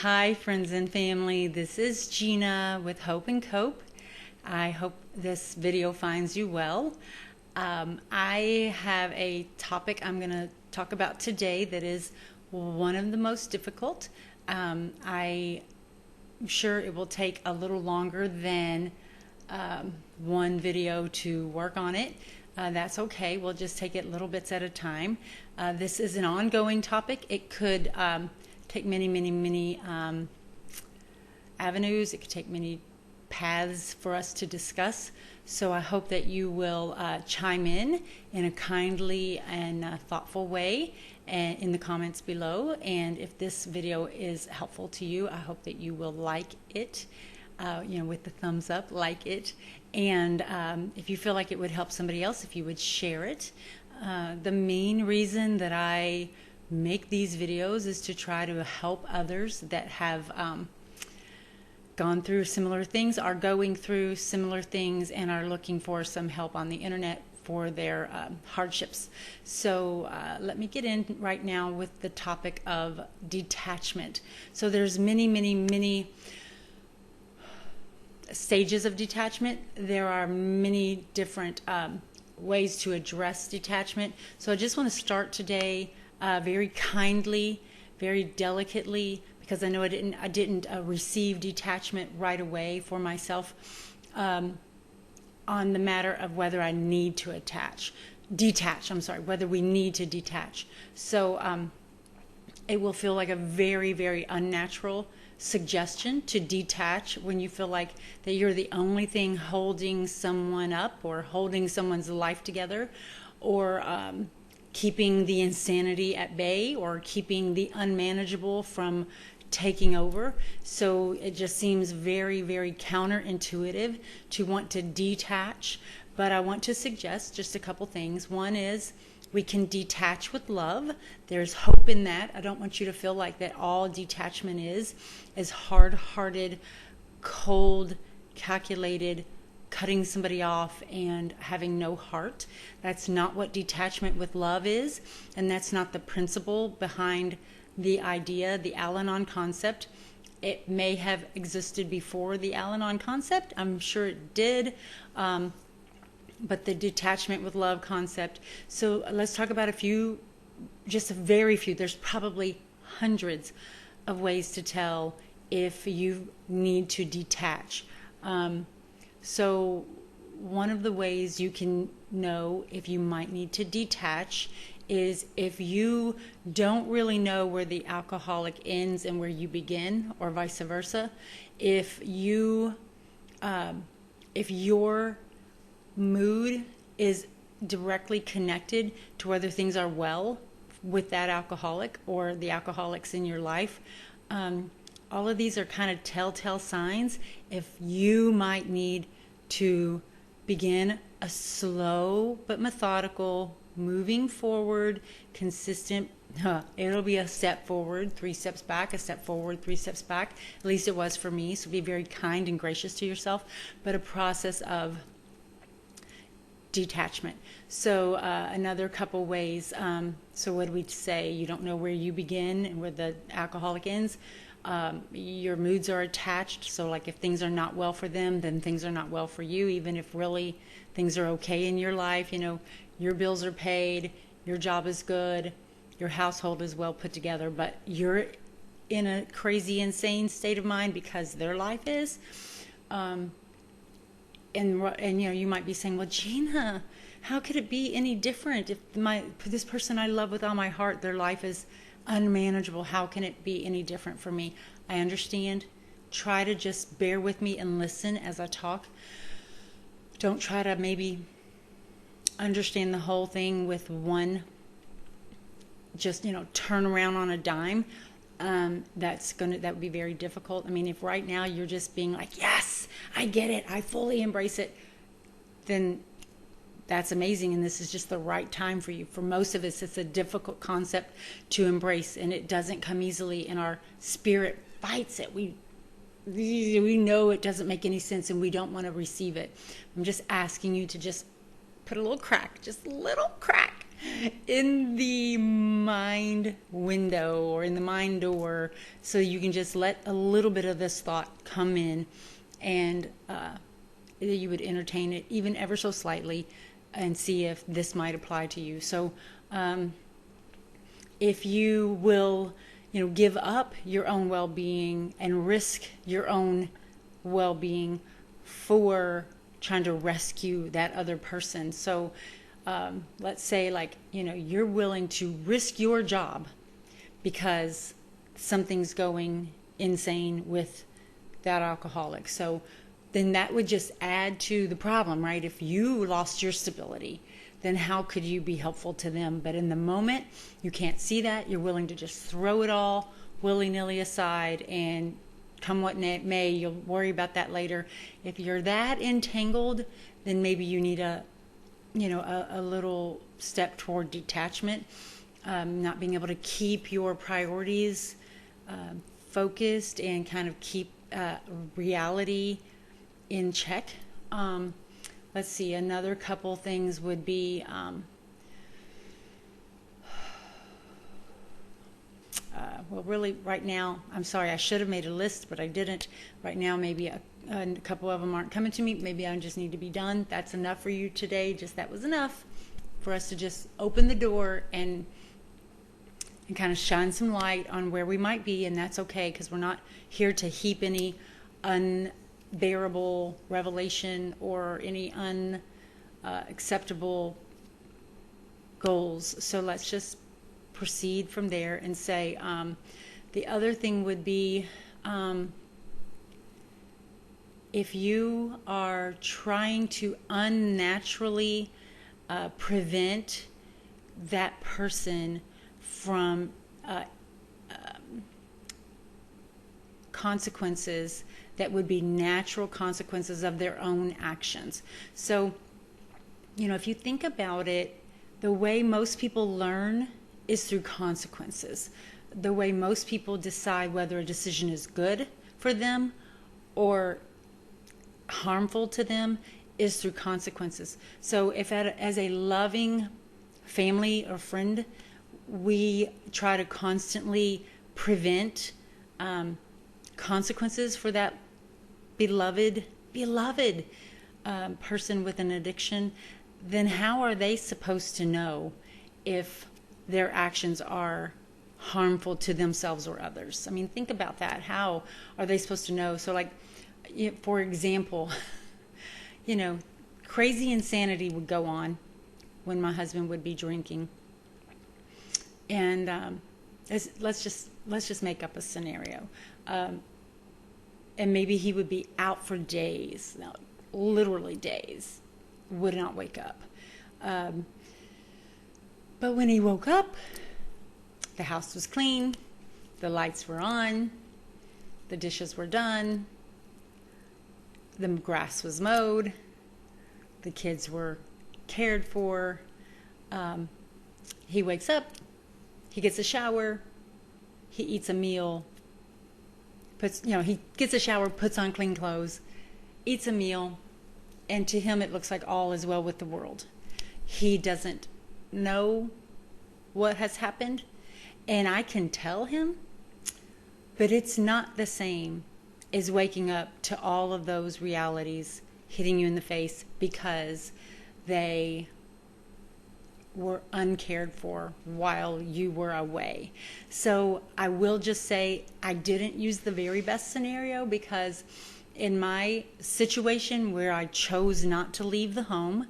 Hi, friends and family. This is Gina with Hope and Cope. I hope this video finds you well. I have a topic I'm going to talk about today that is one of the most difficult. I'm sure it will take a little longer than one video to work on it. That's okay. We'll just take it little bits at a time. This is an ongoing topic. It could take many avenues. It could take many paths for us to discuss. So I hope that you will chime in a kindly and thoughtful way and in the comments below. And if this video is helpful to you, I hope that you will like it. With the thumbs up, like it. And if you feel like it would help somebody else, if you would share it. The main reason that I make these videos is to try to help others that have gone through similar things, are going through similar things, and are looking for some help on the internet for their hardships. So let me get in right now with the topic of detachment. So there's many stages of detachment. There are many different ways to address detachment. So I just want to start today very kindly, very delicately, because I know I didn't receive detachment right away for myself on the matter of whether I need to whether we need to detach. So it will feel like a very unnatural suggestion to detach when you feel like that you're the only thing holding someone up or holding someone's life together, or keeping the insanity at bay, or keeping the unmanageable from taking over. So it just seems very counterintuitive to want to detach. But I want to suggest just a couple things. One is we can detach with love. There's hope in that. I don't want you to feel like that all detachment is hard-hearted, cold, calculated, cutting somebody off and having no heart. That's not what detachment with love is, and that's not the principle behind the idea, the Al-Anon concept. It may have existed before the Al-Anon concept. I'm sure it did. But the detachment with love concept. So let's talk about just a very few. There's probably hundreds of ways to tell if you need to detach. So one of the ways you can know if you might need to detach is if you don't really know where the alcoholic ends and where you begin, or vice versa. If your mood is directly connected to whether things are well with that alcoholic or the alcoholics in your life. All of these are kind of telltale signs if you might need to begin a slow but methodical, moving forward, consistent. It'll be a step forward, 3 steps back, a step forward, 3 steps back. At least it was for me. So be very kind and gracious to yourself, but a process of detachment. So another couple ways. So what do we say? You don't know where you begin and where the alcoholic ends. Your moods are attached. So like if things are not well for them, then things are not well for you. Even if really things are okay in your life, your bills are paid, your job is good, your household is well put together, but you're in a crazy, insane state of mind because their life is. And you might be saying, well, Gina, how could it be any different if this person I love with all my heart, their life is unmanageable? How can it be any different for me? I understand. Try to just bear with me and listen as I talk. Don't try to maybe understand the whole thing with one, just, turn around on a dime. That would be very difficult. I mean, if right now you're just being like, yes, I get it, I fully embrace it, then that's amazing, and this is just the right time for you. For most of us, it's a difficult concept to embrace, and it doesn't come easily, and our spirit fights it. We know it doesn't make any sense, and we don't want to receive it. I'm just asking you to just put a little crack, just a little crack in the mind window or in the mind door, so you can just let a little bit of this thought come in, and you would entertain it even ever so slightly and see if this might apply to you. So if you will, give up your own well-being and risk your own well-being for trying to rescue that other person. So let's say, like, you're willing to risk your job because something's going insane with that alcoholic. So then that would just add to the problem, right? If you lost your stability, then how could you be helpful to them? But in the moment, you can't see that. You're willing to just throw it all willy-nilly aside, and come what may, you'll worry about that later. If you're that entangled, then maybe you need a little step toward detachment, not being able to keep your priorities focused and kind of keep reality in check. Let's see, another couple things would be well, really right now, I'm sorry, I should have made a list, but I didn't. Right now, maybe a couple of them aren't coming to me. Maybe I just need to be done. That's enough for you today. That was enough for us to just open the door and kind of shine some light on where we might be, and that's okay, because we're not here to heap any unbearable revelation or any unacceptable goals. So let's just proceed from there and say, the other thing would be, if you are trying to unnaturally prevent that person from consequences that would be natural consequences of their own actions. So, if you think about it, the way most people learn is through consequences. The way most people decide whether a decision is good for them or harmful to them is through consequences. So if as a loving family or friend, we try to constantly prevent consequences for that beloved person with an addiction, then how are they supposed to know if their actions are harmful to themselves or others? I mean, think about that. How are they supposed to know? So, like, for example, crazy insanity would go on when my husband would be drinking, and let's just make up a scenario, and maybe he would be out for days, literally days, would not wake up. But when he woke up, the house was clean, the lights were on, the dishes were done, the grass was mowed, the kids were cared for. He wakes up, he gets a shower, he eats a meal, he gets a shower, puts on clean clothes, eats a meal, and to him it looks like all is well with the world. He doesn't know what has happened, and I can tell him, but it's not the same as waking up to all of those realities hitting you in the face because they were uncared for while you were away. So I will just say I didn't use the very best scenario, because in my situation where I chose not to leave the home,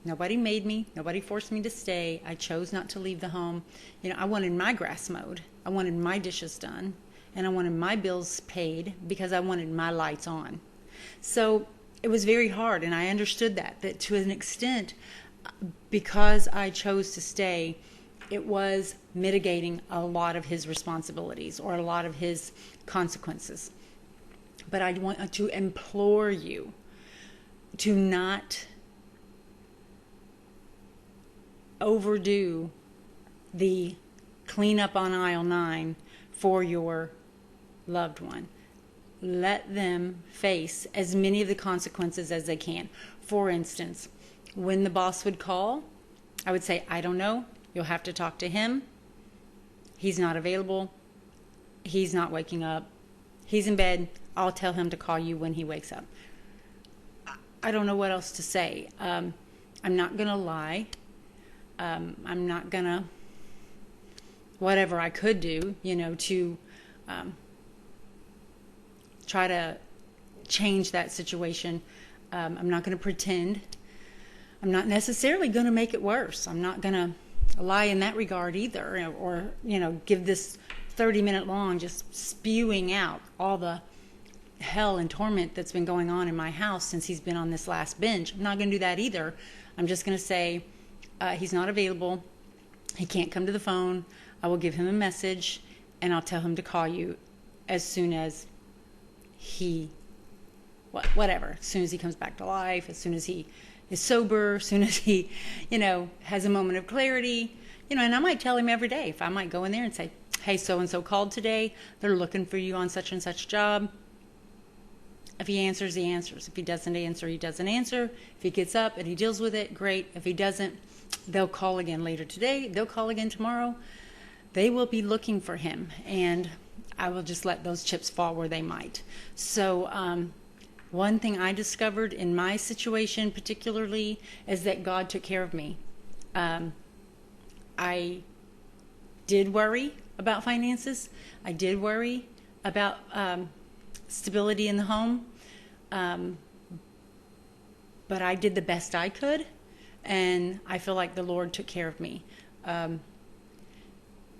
nobody made me, nobody forced me to stay. I chose not to leave the home. I wanted my grass mowed, I wanted my dishes done, and I wanted my bills paid because I wanted my lights on. So it was very hard, and I understood that to an extent, because I chose to stay, it was mitigating a lot of his responsibilities or a lot of his consequences. But I want to implore you to not overdo the cleanup on aisle 9 for your loved one. Let them face as many of the consequences as they can. For instance, when the boss would call I would say, I don't know. You'll have to talk to him. He's not available. He's not waking up. He's in bed. I'll tell him to call you when he wakes up. I don't know what else to say. I'm not going to lie. I'm not going to, whatever I could do, to try to change that situation. I'm not going to pretend. I'm not necessarily going to make it worse. I'm not going to lie in that regard either, or give this 30-minute long just spewing out all the hell and torment that's been going on in my house since he's been on this last binge. I'm not going to do that either. I'm just going to say he's not available. He can't come to the phone. I will give him a message, and I'll tell him to call you as soon as he, whatever, as soon as he comes back to life, as soon as he is sober, as soon as he, has a moment of clarity, and I might tell him every day. If I might go in there and say, hey, so-and-so called today. They're looking for you on such and such job. If he answers, he answers. If he doesn't answer, he doesn't answer. If he gets up and he deals with it, great. If he doesn't, they'll call again later today. They'll call again tomorrow. They will be looking for him, and I will just let those chips fall where they might. So one thing I discovered in my situation particularly is that God took care of me. I did worry about finances. I did worry about stability in the home. But I did the best I could, and I feel like the Lord took care of me.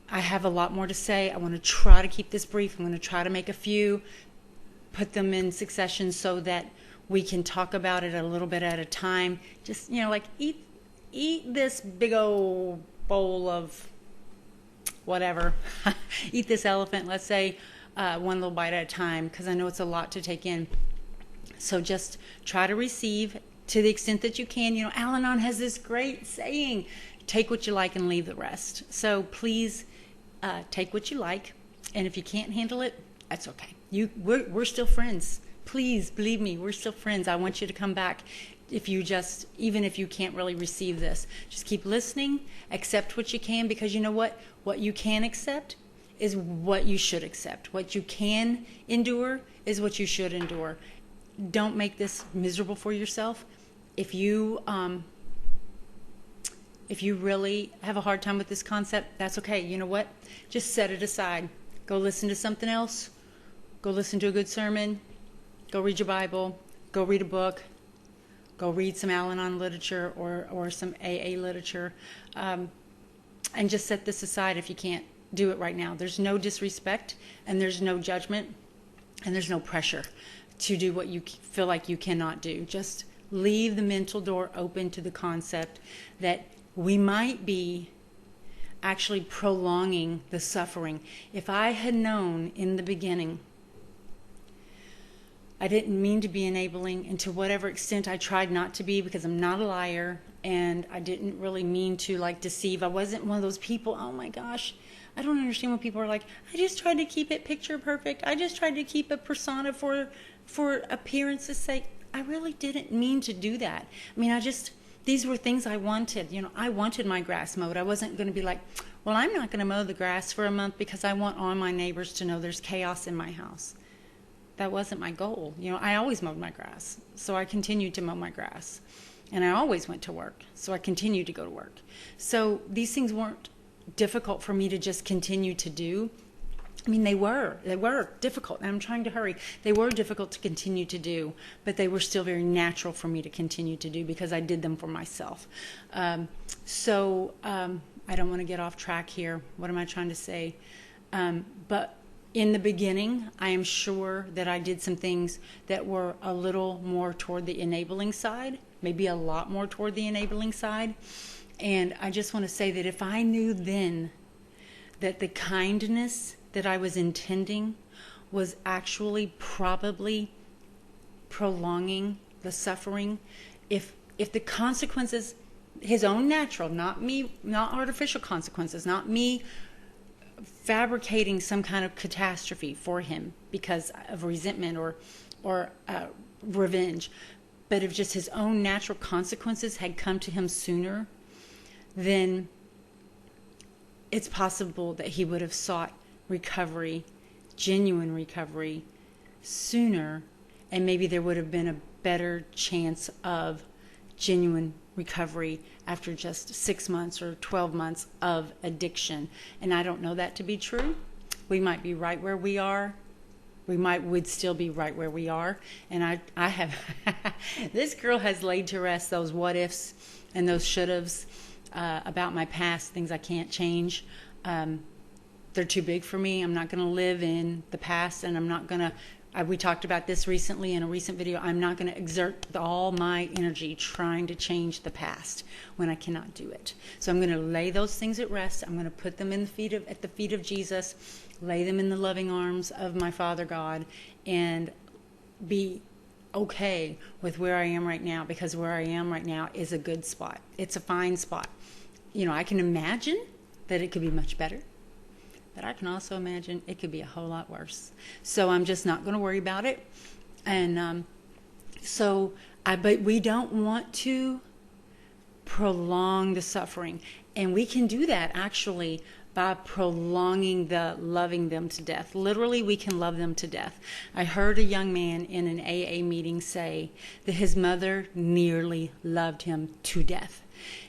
I have a lot more to say. I want to try to keep this brief. I'm going to try to make a few, put them in succession so that we can talk about it a little bit at a time. Just, like eat this big old bowl of whatever. Eat this elephant, let's say, one little bite at a time, because I know it's a lot to take in. So just try to receive to the extent that you can. Al-Anon has this great saying, take what you like and leave the rest. So please take what you like, and if you can't handle it, that's okay. We're still friends. Please believe me, we're still friends. I want you to come back. Even if you can't really receive this, just keep listening, accept what you can, because you know what you can accept is what you should accept. What you can endure is what you should endure. Don't make this miserable for yourself. If you really have a hard time with this concept, that's okay. You know what? Just set it aside. Go listen to something else. Go listen to a good sermon. Go read your Bible. Go read a book. Go read some Al-Anon literature or some AA literature. And just set this aside if you can't do it right now. There's no disrespect, and there's no judgment, and there's no pressure to do what you feel like you cannot do. Just leave the mental door open to the concept that we might be actually prolonging the suffering. If I had known in the beginning, I didn't mean to be enabling, and to whatever extent I tried not to be, because I'm not a liar, and I didn't really mean to deceive. I wasn't one of those people, oh my gosh, I don't understand when people are like, I just tried to keep it picture perfect. I just tried to keep a persona for appearance's sake. I really didn't mean to do that. I mean, these were things I wanted. I wanted my grass mowed. I wasn't going to be like, well, I'm not going to mow the grass for a month because I want all my neighbors to know there's chaos in my house. That wasn't my goal. I always mowed my grass, so I continued to mow my grass. And I always went to work, so I continued to go to work. So these things weren't difficult for me to just continue to do. I mean, they were difficult, and I'm trying to hurry. They were difficult to continue to do, but they were still very natural for me to continue to do because I did them for myself. I don't want to get off track here. What am I trying to say? But in the beginning, I am sure that I did some things that were a little more toward the enabling side, maybe a lot more toward the enabling side. And I just want to say that if I knew then that the kindness that I was intending was actually probably prolonging the suffering, if the consequences, his own natural, not me, not artificial consequences, not me fabricating some kind of catastrophe for him because of resentment or revenge, but if just his own natural consequences had come to him sooner, then it's possible that he would have sought recovery, genuine recovery, sooner, and maybe there would have been a better chance of genuine recovery after just 6 months or 12 months of addiction. And I don't know that to be true. We might be right where we are. Would still be right where we are. And I have, this girl has laid to rest those what ifs and those should haves about my past, things I can't change. They're too big for me. I'm not going to live in the past, and I'm not going to, we talked about this recently in a recent video, I'm not going to exert all my energy trying to change the past when I cannot do it. So I'm going to lay those things at rest. I'm going to put them at the feet of Jesus, lay them in the loving arms of my Father God, and be okay with where I am right now, because where I am right now is a good spot. It's a fine spot. I can imagine that it could be much better, but I can also imagine it could be a whole lot worse. So I'm just not going to worry about it. And but we don't want to prolong the suffering. And we can do that actually by prolonging the loving them to death. Literally, we can love them to death. I heard a young man in an AA meeting say that his mother nearly loved him to death.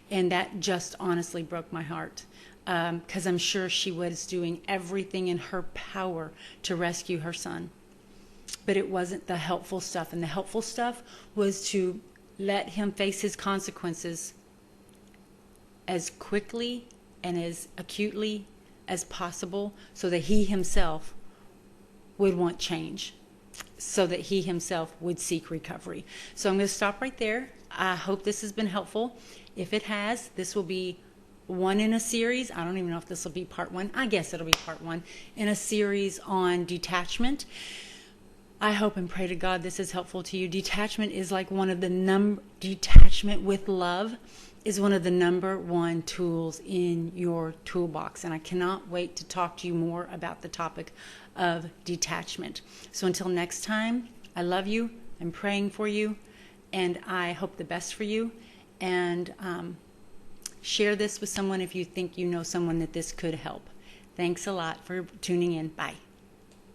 And that just honestly broke my heart. Because I'm sure she was doing everything in her power to rescue her son. But it wasn't the helpful stuff. And the helpful stuff was to let him face his consequences as quickly and as acutely as possible, so that he himself would want change, so that he himself would seek recovery. So I'm going to stop right there. I hope this has been helpful. If it has, this will be one in a series. I don't even know if this will be part one. I guess it'll be part one in a series on detachment. I hope and pray to God this is helpful to you. Detachment is like one of the detachment with love is one of the number one tools in your toolbox. And I cannot wait to talk to you more about the topic of detachment. So until next time, I love you. I'm praying for you, and I hope the best for you. And share this with someone if you think you know someone that this could help. Thanks a lot for tuning in. Bye.